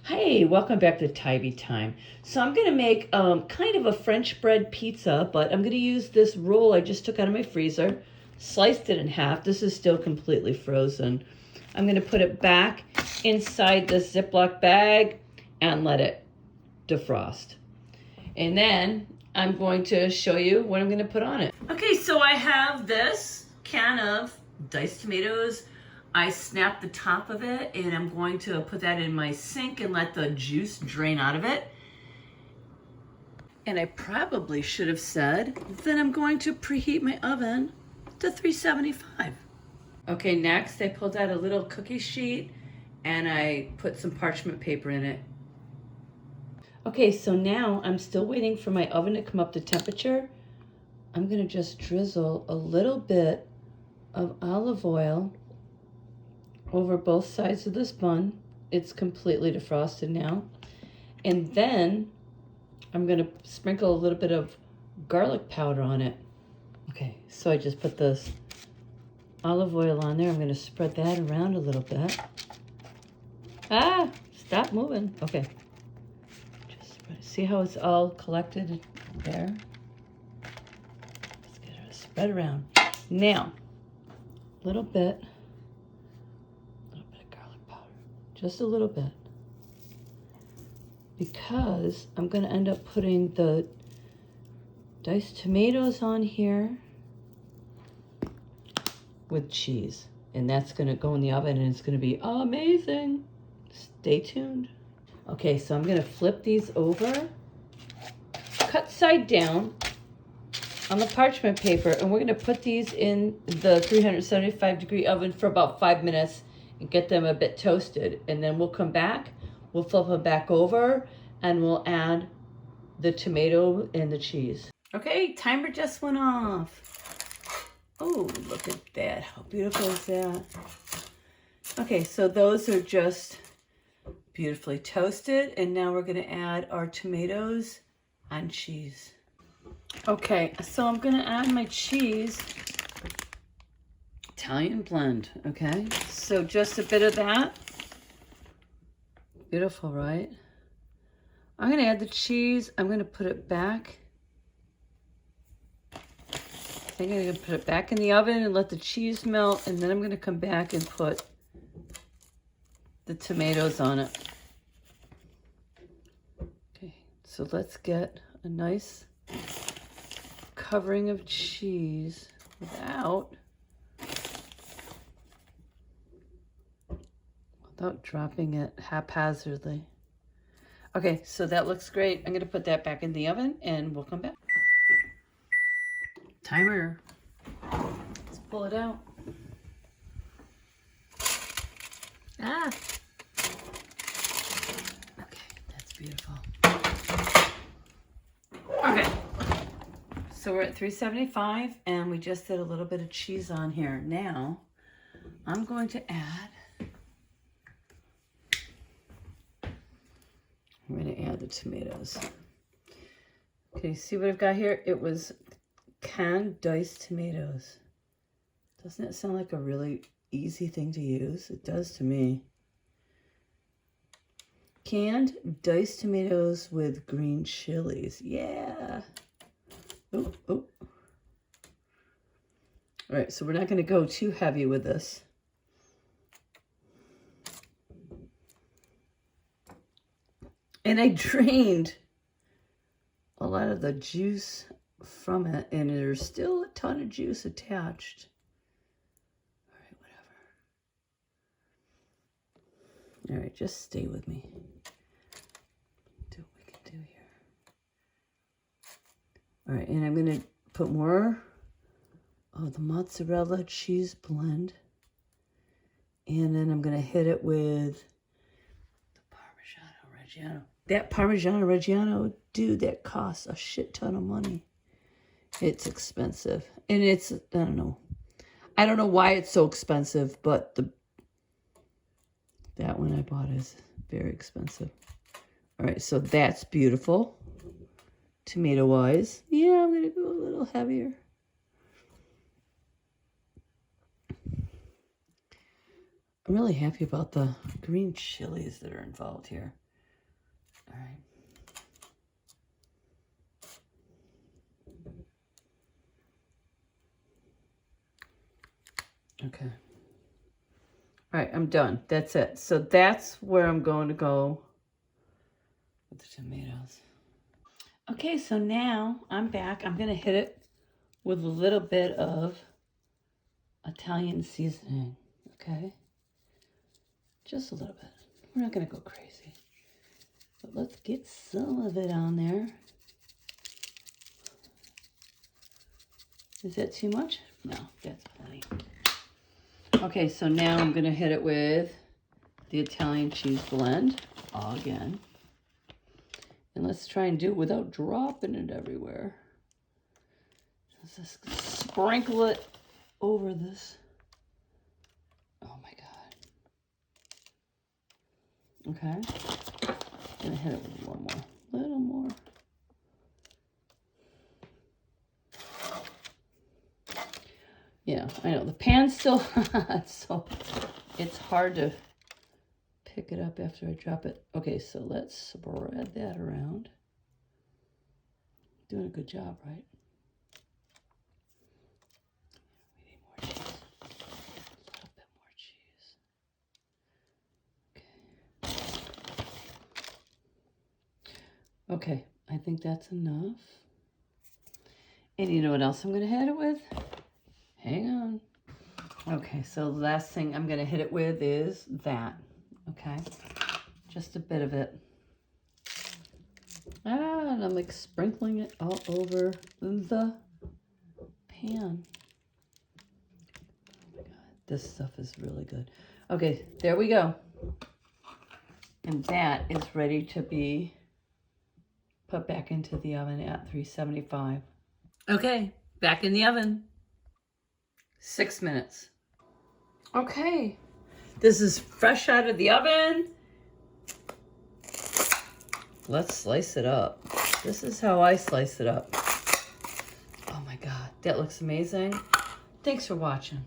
Hey, welcome back to Tybee Time. So I'm going to make kind of a French bread pizza, but I'm going to use this roll I just took out of my freezer, sliced it in half. This is still completely frozen. I'm going to put it back inside this Ziploc bag and let it defrost. And then I'm going to show you what I'm going to put on it. Okay, so I have this can of diced tomatoes. I snapped the top of it and I'm going to put that in my sink and let the juice drain out of it. And I probably should have said that I'm going to preheat my oven to 375. Okay, next I pulled out a little cookie sheet and I put some parchment paper in it. Okay, so now I'm still waiting for my oven to come up to temperature. I'm gonna just drizzle a little bit of olive oil over both sides of this bun. It's completely defrosted now. And then I'm gonna sprinkle a little bit of garlic powder on it. Okay, so I just put this olive oil on there. I'm gonna spread that around a little bit. Ah, stop moving. Okay. Just see how it's all collected there? Just get it spread around. Now, a little bit of garlic powder, just a little bit, because I'm going to end up putting the diced tomatoes on here with cheese, and that's going to go in the oven and it's going to be amazing. Stay tuned. Okay, so I'm going to flip these over, cut side down on the parchment paper, and we're going to put these in the 375-degree oven for about 5 minutes and get them a bit toasted. And then we'll come back, we'll flip them back over, and we'll add the tomato and the cheese. Okay, timer just went off. Oh, look at that. How beautiful is that? Okay, so those are just beautifully toasted, and now we're going to add our tomatoes and cheese. Okay, so I'm gonna add my cheese. Italian blend, okay? So just a bit of that. Beautiful, right? I'm gonna add the cheese. I'm gonna put it back. I'm gonna put it back in the oven and let the cheese melt, and then I'm gonna come back and put the tomatoes on it. Okay, so let's get a nice covering of cheese without dropping it haphazardly. Okay, so that looks great. I'm going to put that back in the oven and we'll come back. Timer. Let's pull it out. Ah. Okay, that's beautiful. Okay. So we're at 375 and we just did a little bit of cheese on here. Now, I'm going to add the tomatoes. Okay, see what I've got here? It was canned diced tomatoes. Doesn't it sound like a really easy thing to use? It does to me. Canned diced tomatoes with green chilies. Yeah. Oh, oh. All right, so we're not going to go too heavy with this. And I drained a lot of the juice from it, and there's still a ton of juice attached. All right, whatever. All right, just stay with me. Do what we can do here. All right, and I'm going to put more of the mozzarella cheese blend. And then I'm going to hit it with the Parmigiano Reggiano. That Parmigiano Reggiano, dude, that costs a shit ton of money. It's expensive. And it's, I don't know why it's so expensive, but that one I bought is very expensive. All right, so that's beautiful. Tomato-wise. Yeah, I'm going to go a little heavier. I'm really happy about the green chilies that are involved here. All right. Okay. All right, I'm done. That's it. So that's where I'm going to go with the tomatoes. Okay, so now I'm back. I'm going to hit it with a little bit of Italian seasoning, okay? Just a little bit. We're not going to go crazy. But let's get some of it on there. Is that too much? No, that's plenty. Okay, so now I'm going to hit it with the Italian cheese blend again. And let's try and do it without dropping it everywhere. Let's just sprinkle it over this. Oh my God. Okay. I'm gonna hit it with one more, little more. Yeah, I know the pan's still hot, so it's hard to pick it up after I drop it. Okay, so let's spread that around. Doing a good job, right? We need more cheese. A little bit more cheese. Okay. Okay, I think that's enough. And you know what else I'm going to hit it with? Hang on. Okay, so the last thing I'm going to hit it with is that. Okay, just a bit of it. And I'm like sprinkling it all over the pan. Oh my God, this stuff is really good. Okay, there we go. And that is ready to be put back into the oven at 375. Okay, back in the oven. 6 minutes. Okay, this is fresh out of the oven. Let's slice it up. This is how I slice it up. Oh my God, that looks amazing. Thanks for watching.